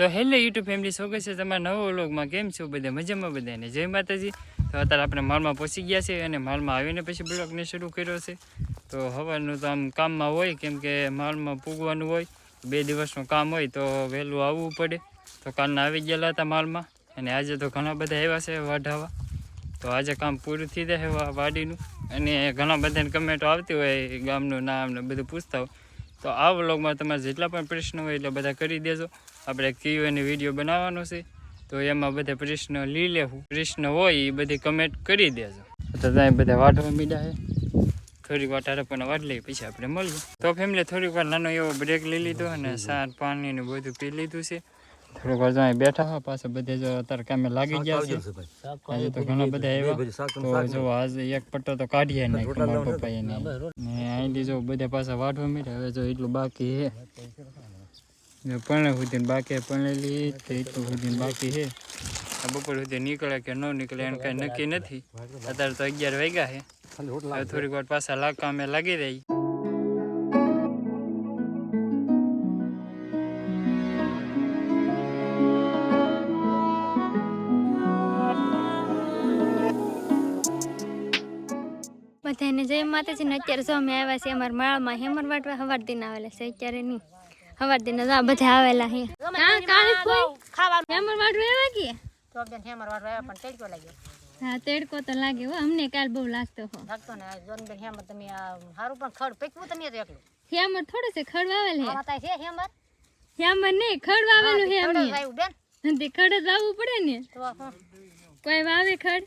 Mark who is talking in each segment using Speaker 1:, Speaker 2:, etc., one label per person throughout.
Speaker 1: તો hello YouTube family, સ્વાગત છે તમારા નવો વ્લોગમાં. કેમ છો બધા? મજામાં બધાને જય માતાજી. તો અત્યારે આપણે માલમાં પહોંચી ગયા છે અને માલમાં આવીને પછી બ્લોગને શરૂ કર્યો છે. તો હવાનું તો આમ કામમાં હોય, કેમ કે માલમાં પૂગવાનું હોય, 2 દિવસનું કામ હોય તો વહેલું આવવું પડે. તો કાલના આવી ગયેલા હતા માલમાં અને આજે તો ઘણા બધા આવ્યા છે વાઢાવા. તો આજે કામ પૂરું થઈ જાય વાડીનું. અને ઘણા બધાને કમેન્ટો આવતી હોય, ગામનું નામ ને બધું પૂછતા હોય. તો આ વ્લોગમાં તમારે જેટલા પણ પ્રશ્ન હોય એટલે બધા કરી દેજો. આપણે Q&A વિડીયો બનાવવાનો છે, તો એમાં બધા પ્રશ્ન લઈ લેવું. પ્રશ્ન હોય એ બધી કમેન્ટ કરી દેજો. તો ત્યાં બધા વાઢવા મીડા છે. થોડીક વાર તારે પણ વાઢ લઈ, પછી આપણે મળીએ. તો ફેમિલી થોડીક વાર નાનો એવો બ્રેક લઈ લીધો અને સાર પાણી ને બધું પી લીધું છે. થોડીક વાર અહીં બેઠા હા, પાછા બધા જો અત્યારે કામે લાગી ગયા છે. આજે તો ઘણા બધા આવ્યા. તો જો આજે એક પટ્ટો તો કાઢીએ નહીં મારા પપ્પાએ ને અહીંથી જો બધા પાછા વાઢવા મીડા. હવે જો એટલું બાકી છે, પણ સુધી બાકી પણેલી એટલું સુધી બાકી છે. આ બપોર સુધી નીકળે કે ન નીકળે એને કઈ નક્કી નથી. અત્યારે તો 11 વાગ્યા છે. હવે થોડીક વાર પાછા કામે લાગી રહી.
Speaker 2: બધાને જય માતાજી ને. અત્યારે જો અમે આવ્યા છે અમારા માળમાં હેમર વાટવા. હવાર દિન આવેલા છે, અત્યારે નહીં. હવાર દિન બધા આવેલા છે. હેમર વાટવા આવ્યા કે તો બેન હેમર વાટવા આવ્યા, પણ તેડકો લાગ્યો. હા, તેડકો તો લાગે હો, અમને કાલ બહુ લાગતો હો. લાગતો ને જોન બેન હેમર તમે હારું પણ ખડ પેકવું તમે તો એકલું. હેમર થોડું છે, ખડ વાવેલ છે. માતા છે હેમર. હેમર નહીં, ખડ વાવેલું છે અમને. ખડ આવ્યું બેન. તે ખડ જ વાવવું પડે ને. તો કોઈ વાવે ખડ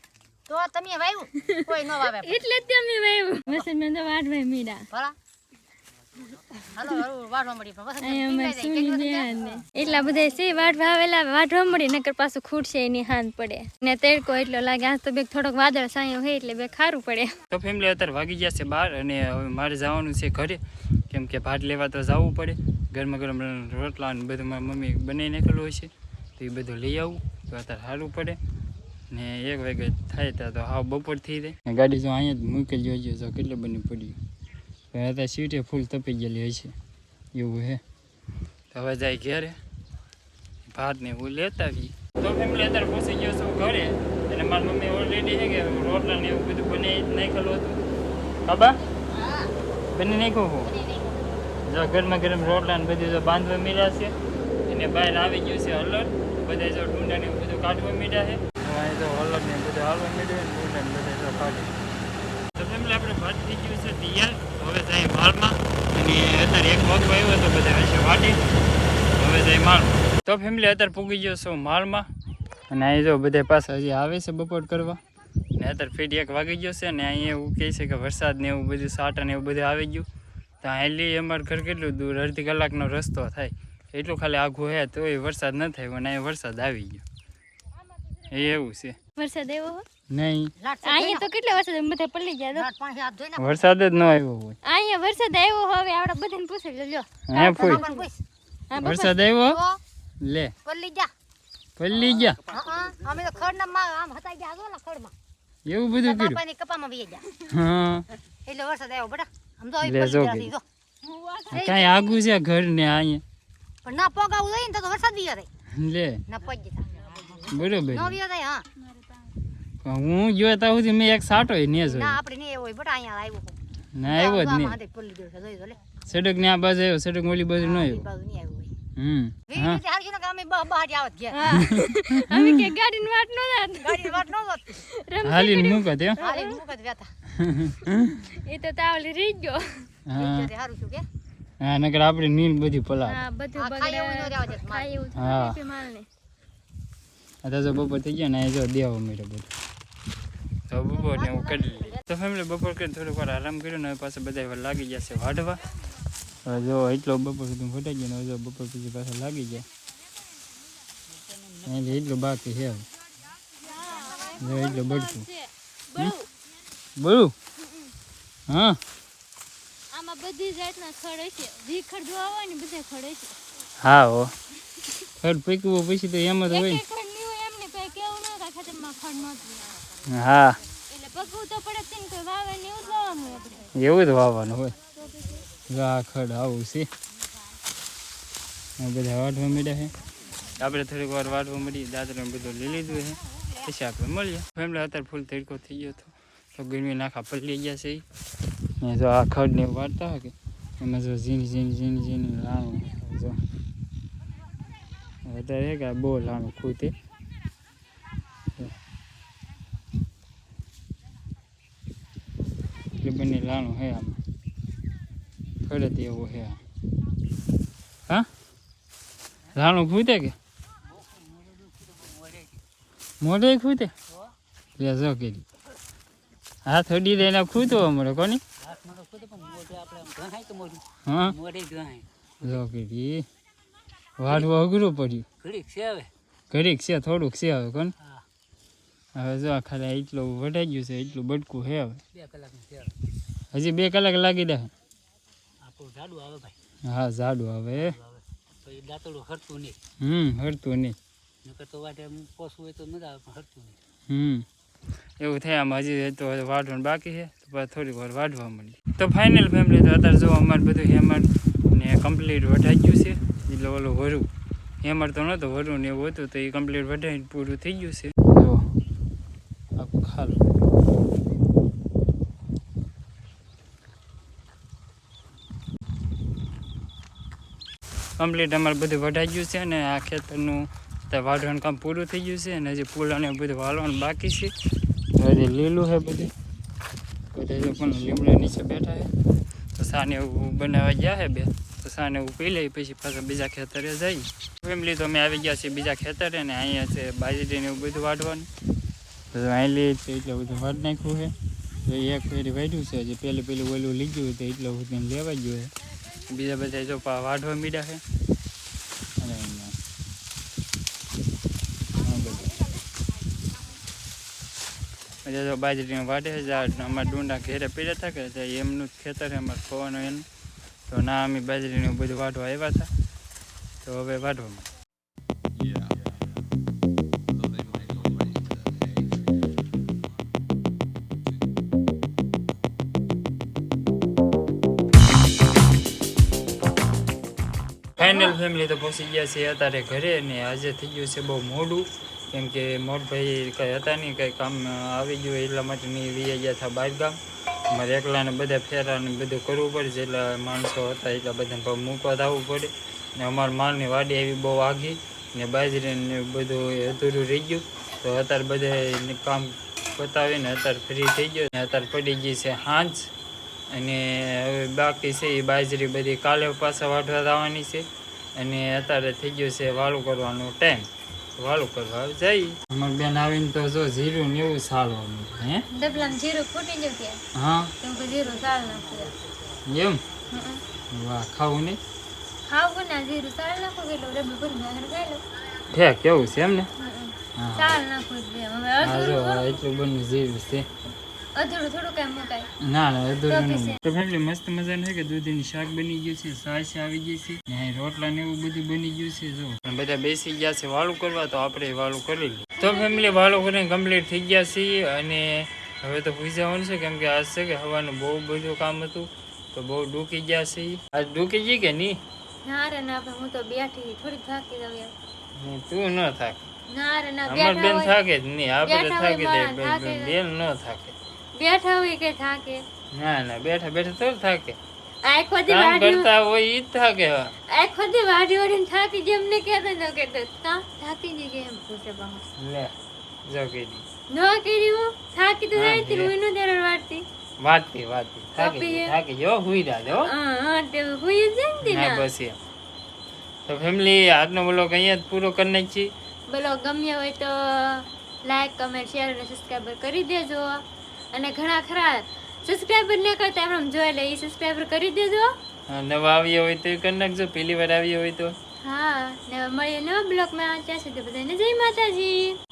Speaker 2: તો તમે વાવ્યું, કોઈ ન વાવે એટલે જ તમે વાવ્યું. વસન મેં તો વાટવા મીડા ભલા હાલો વાટવા મળી. પણ વસન એટલા બધા છે વાટવા આવેલા, વાટવા મળી નકર પાછું ખૂટશે એની હાથ પડે ને. તેડકો એટલો લાગે. આજ તો બે થોડોક વાદળ સાયો હોય એટલે બે ખારું પડે.
Speaker 1: તો ફેમિલી અત્યારે વાગી ગયા છે 12 અને હવે મારે જવાનું છે ઘરે, કેમ કે ભાત લેવા તો જવું પડે. ગરમા ગરમ રોટલા ને બધું મારી મમ્મી બનાવી નાખેલું હોય છે, તો એ બધું લઈ આવું તો અત્યારે સારું પડે. ને 1 વાગે થાય ત્યાં તો હાવ બપોર થઈ જાય. ગાડી જો અહીંયા જ મૂકી જોઈજો, જો કેટલું બની પડ્યું. અત્યારે સીટે ફૂલ તપી ગયેલી હોય છે એવું હે. હવે જાય ઘેરે ભાત ને એવું લેતા આવીએ. તો ફેમિલી અત્યારે પહોંચી ગયો છું ઘરે અને મારી મમ્મી ઓલરેડી છે કે રોટલા ને એવું બધું બનાવી નાખેલું હતું. બાબા બની નાખ્યું હું જો ગરમા ગરમ રોટલા ને બધું જો બાંધવા મળ્યા છે. અને બહાર આવી ગયું છે હલર. બધા જો ડુંડા ને એવું બધું કાઢવા મળ્યા છે. તો હલર ને બધું હાલવા મળ્યું ને ડુંડા ને બધા જો કાઢી. તો ફેમિલી આપણે ભાત થઈ ગયું છે તૈયાર. હવે જાય માલમાં અને અત્યારે 1 વાગવા આવ્યો તો બધા હશે વાટી. હવે જાય માલમાં. તો ફેમિલી અત્યારે પૂગી ગયો છું માલમાં અને અહીં જો બધા પાછા હજી આવે છે બપોર કરવા. ને અત્યારે ફીટ 1 વાગી ગયો છે ને અહીંયા એવું કહે છે કે વરસાદ ને એવું બધું સાટા ને એવું બધું આવી ગયું. તો અહીંથી અમારું ઘર કેટલું દૂર, અડધી કલાકનો રસ્તો થાય એટલું ખાલી આઘું હે, તો એ વરસાદ ન થાય અને અહીંયા વરસાદ આવી ગયો. એવું છે.
Speaker 2: વરસાદ આવ્યો
Speaker 1: નહીં
Speaker 2: અહીંયા તો કેટલા વરસાદ બધા પડી ગયા.
Speaker 1: વરસાદ જ ન આવ્યો હોય.
Speaker 2: અહીંયા વરસાદ આવ્યો. હવે આપણે બધાને પૂછી લ્યો.
Speaker 1: હે ફૂઈ વરસાદ આવ્યો લે પલ્લી ગયા.
Speaker 2: અમે તો ખડના આમ હતા ગયા જો ને ખડમાં
Speaker 1: એવું બધું કર્યું.
Speaker 2: પાણી કપામાં વી ગયા.
Speaker 1: હા
Speaker 2: એટલે વરસાદ આવ્યો બેટા. આમ તો આવી જો
Speaker 1: કાઈ આગુ છે ઘર ને અહીંયા.
Speaker 2: પણ ના પોગાવું જોઈએ ને તો વરસાદ વી જાય
Speaker 1: લે
Speaker 2: ના પડી જાય
Speaker 1: બરોબર.
Speaker 2: નો વી જાય. હા
Speaker 1: હું જોતા સુધી મેં એક સાટો ને જોયો.
Speaker 2: ના આપણે નહીં હોય બેટા. અહીંયા આવ્યો
Speaker 1: ના આવ્યો જ નહીં.
Speaker 2: હાથે પલ્લી ગયો છે જોઈ લે.
Speaker 1: સડક ને આ બાજુ આવ્યો, સડક ઓલી બાજુ ન આવ્યો.
Speaker 2: બાજુ નહીં આવ્યો હોય.
Speaker 1: હા
Speaker 2: વીર હારજી ને અમે બહાર આવત ગયા. અમે કે ગાડીની વાટ નો જાત. ગાડીની વાટ નો જાત.
Speaker 1: હાલીને મૂકત એમ.
Speaker 2: હાલીને મૂકત વેતા. એ તો તાવલી રહી ગયો.
Speaker 1: હા
Speaker 2: હારું શું કે
Speaker 1: હા નકર આપણે નીલ બધી પલા.
Speaker 2: હા બધું બગડે. ખાય એવું ન રહેવા દે. ખાય એવું થાય માલને.
Speaker 1: આ તો બપોર થઈ ગયા ને એ જો દેવા મળે બધું. તો બપોર ને હું કરી લઈ. તો ફેમિલી બપોર કરીને થોડીક વાર આરામ કર્યો ને પાછા બધા લાગી ગયા છે વાઢવા. હવે જો એટલો બપોર સુધી ફટાઈ ગયો ને જો બપોર પછી પાછા લાગી ગયા. એટલે એટલું બાકી છે હવે એટલું બળતું બળું. હા
Speaker 2: આમાં બધી જાતના ખડ હશે. જે ખડ જોવા હોય ને બધા ખડ હશે.
Speaker 1: હા હો ખડ પીકવું પછી તો એમ જ હોય.
Speaker 2: ખડ નહીં હોય એમને પછી કેવું ન થાય ખેતરમાં ખડ નહોતું.
Speaker 1: હા
Speaker 2: એટલે પકવું તો પડે છે ને કોઈ વાવે ને એવું જ વાવવાનું આપણે.
Speaker 1: એવું જ વાવવાનું હોય. આ ખડ આવું છે બધા વાઢવા માંડ્યા છે. આપણે થોડીક વાર વાટવા મળી, દાદરા બધું લઈ લીધું છે, પછી આપણે મળીએ. ફેમિલી અત્યારે ફૂલ તડકો થઈ ગયો હતો, તો ગરમી નાખા પલળી ગયા છે. ને જો આ ખડને વાટતા હોય કે એમાં જો ઝીણી લાણું જો અત્યારે કે બહુ લાણું ખૂતે એટલે બંને લાણું હે આમાં ખડે એવું હે. હા લાણું ખૂતે કે મોઢે ખૂતે લે જો કરી હાથ અડી લઈને ખૂતો અમારે કોની હા જો કરી વાળવું અઘરું પડ્યું ઘડીક છે થોડુંક છે હવે કોણ હવે જો ખાલી એટલું વઢાઈ ગયું છે એટલું બટકું છે હવે હજી 2 કલાક લાગી દે. હા જાડું આવે હરતું નહીં એવું થાય આમ હજી તો વાઢવાનું બાકી છે તો પછી થોડીક વાર વાઢવા મળી. તો ફાઇનલ ફેમિલી તો અત્યારે જો અમારે બધું હેમર ને કમ્પ્લીટ વઢાઈ ગયું છે એટલે ઓલું વરું હેમર તો નહોતું વરું ને એવું હતું તો એ કમ્પ્લીટ વઢાઈને પૂરું થઈ ગયું છે. જો આખું ખાલું કમ્પ્લીટ અમારે બધું વઢાઈ ગયું છે અને આ ખેતરનું વાઢવાનું કામ પૂરું થઈ ગયું છે અને હજી ફૂલ અને બધું વાળવાનું બાકી છે. હજી લીલું છે બધું બધા પણ લીમડા નીચે બેઠા છે તો સાને એવું બનાવવા ગયા છે બે તો સાને એવું પી લઈ પછી પાછા બીજા ખેતરે જઈ. ફેમિલી તો અમે આવી ગયા છીએ બીજા ખેતરે અને અહીંયા છે બાજરીને એવું બધું વાઢવાનું તો અહીં લે છે એટલે બધું વાઢ નાખ્યું છે. તો એક ફેરી વાઢ્યું છે હજી પેલું ઓલું લીધું તો એટલું બધું લેવા ગયું છે. બીજા બધા જો વાઢવા મીડ્યા છે અને જો બાજરીને વાઢે છે અમારા ડુંડા ઘેરે પીડા থাকে તો એમનું જ ખેતર છે અમારે ખવાનું એનું તો ના અમે બાજરીને બધું વાઢવા આવ્યા હતા તો હવે વાઢવામાં ફાઇનલ ફેમિલી તો પહોંચી ગયા છે અત્યારે ઘરે ને આજે થઈ ગયું છે બહુ મોડું કેમ કે મોટભાઈ કંઈ હતા નહીં કંઈ કામ આવી ગયું એટલા માટે નહીં વી ગયા હતા બહાર ગામ. અમારે એકલાને બધા ફેરાને બધું કરવું પડે જેટલા માણસો હતા એટલા બધાને મૂકવા આવવું પડે ને અમારા માલની વાડી એવી બહુ આગી ને બાજરીને બધું અધૂરું રહી ગયું તો અત્યારે બધા કામ પતાવીને અત્યારે ફ્રી થઈ ગયો ને અત્યારે પડી ગઈ છે સાંજ અને હવે બાકી છે એ બાજરી બધી કાલે પાછા વાઢવા આવવાની છે અને અત્યારે થઈ ગયું છે વાળું કરવાનો ટાઈમ વાળું કરવા જાય. અમાર બેન આવીને તો જો જીરું ને એવું સાલવાનું હે
Speaker 2: ડબલામાં જીરું ફૂટી ગયું કે
Speaker 1: હા
Speaker 2: તો જીરું સાલ નાખું
Speaker 1: એમ વાહ ખાવું નહીં
Speaker 2: ખાવું ના જીરું સાલ નાખું કે ડબલું ભરી નાખીને ખાઈ લો
Speaker 1: ઠેક કેવું છે એમ ને
Speaker 2: સાલ નાખું હવે
Speaker 1: એટલું બનું જીરું છે
Speaker 2: અધૂરું થોડું કઈ મુકાય
Speaker 1: ના અધૂરું નહીં. તો ફેમિલી મસ્ત મજાનું છે કે દૂધીની શાક બની ગયું છે છાશ આવી ગઈ છે ને રોટલા ને એવું બધું બની ગયું છે. જો બધા બેસી ગયા છે વાળું કરવા તો આપણે વાળું કરી લઈએ. તો ફેમિલી વાળું કરીને કમ્પ્લીટ થઈ ગયા છીએ અને હવે તો પૂઈ જવાનું છે કેમ કે આજ છે કે હવાનું બહુ બધું કામ હતું તો બહુ ડૂકી ગયા છે. આજ ડૂકી ગઈ કે નહીં?
Speaker 2: ના રે ના હું તો બેઠી થોડી થાકી જાવ
Speaker 1: તું ન થાક
Speaker 2: ના રે ના
Speaker 1: અમાર બેન થાકે જ નહીં આપણે થાકી જાય બેન ન થાકે
Speaker 2: બેઠા હોય કે થાકે
Speaker 1: ના બેઠા બેઠા તો થાકે
Speaker 2: આખો દી
Speaker 1: કામ
Speaker 2: વાડી
Speaker 1: કરતા હોય ઈ જ થાકે
Speaker 2: આખો દી વાડીને થાકી જેમ ને કહેતો ન કહેતો કા થાકી જ કેમ પૂછે બા
Speaker 1: લે જો કીધી
Speaker 2: ન કરી હું થાકી તો જાય તી હું ન દેર વાડતી
Speaker 1: થાકી જો હુઈ જા હો
Speaker 2: હા તે હુઈ જ જંતી
Speaker 1: ના બસ એમ. તો ફેમિલી આજનો વ્લોગ અહીંયા જ પૂરો કરી નાખી.
Speaker 2: બ્લોગ ગમ્યો હોય તો લાઈક કમેન્ટ શેર અને સબસ્ક્રાઇબર કરી દેજો અને ઘણા ખરા સબસ્ક્રાઇબર ન કરતા એમ જોઈ લે એ સબસ્ક્રાઇબર કરી દેજો.
Speaker 1: નવા આવ્યા હોય તો કરી નાખજો પહેલી વાર આવ્યા હોય તો.
Speaker 2: હા ને મળીએ નવા બ્લોગમાં ત્યાં સુધી બધાને જય માતાજી.